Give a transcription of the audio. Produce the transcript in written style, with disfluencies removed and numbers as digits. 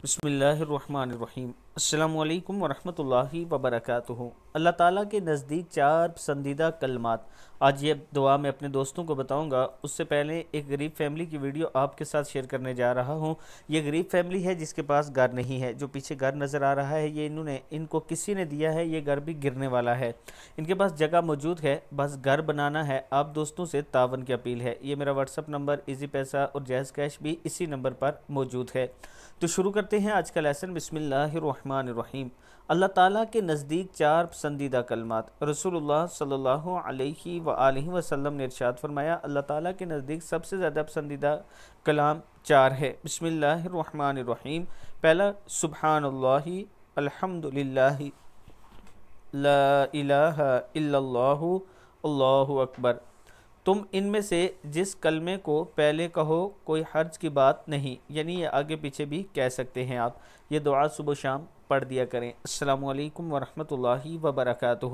بسم اللہ الرحمن الرحیم۔ السلام علیکم ورحمۃ اللہ وبرکاتہ۔ اللہ تعالیٰ کے نزدیک 4 پسندیدہ کلمات آج یہ دعا میں اپنے دوستوں کو بتاؤں گا۔ اس سے پہلے ایک غریب فیملی کی ویڈیو آپ کے ساتھ شیئر کرنے جا رہا ہوں۔ یہ غریب فیملی ہے جس کے پاس گھر نہیں ہے۔ جو پیچھے گھر نظر آ رہا ہے یہ ان کو کسی نے دیا ہے، یہ گھر بھی گرنے والا ہے۔ ان کے پاس جگہ موجود ہے، بس گھر بنانا ہے۔ آپ دوستوں سے تعاون کی اپیل ہے۔ یہ میرا واٹس اپ نمبر، ایزی پیسہ اور جائز کیش بھی اسی نمبر پر موجود ہے۔ تو شروع کرتے ہیں آج کا لیسن۔ بسم اللہ الرحمن الرحیم۔ اللہ تعالیٰ کے نزدیک 4 پسندیدہ کلمات۔ رسول اللہ صلی اللہ علیہ وآلہ وسلم نے ارشاد فرمایا، اللہ تعالیٰ کے نزدیک سب سے زیادہ پسندیدہ کلام 4 ہے۔ بسم اللہ الرحمن الرحیم۔ پہلا، سبحان اللہ، الحمدللہ، لا الہ الا اللہ، اللہ اکبر۔ تم ان میں سے جس کلمے کو پہلے کہو کوئی حرج کی بات نہیں، یعنی یہ آگے پیچھے بھی کہہ سکتے ہیں آپ۔ یہ دعا صبح و شام پڑھ دیا کریں۔ السلام علیکم ورحمۃ اللہ وبرکاتہ۔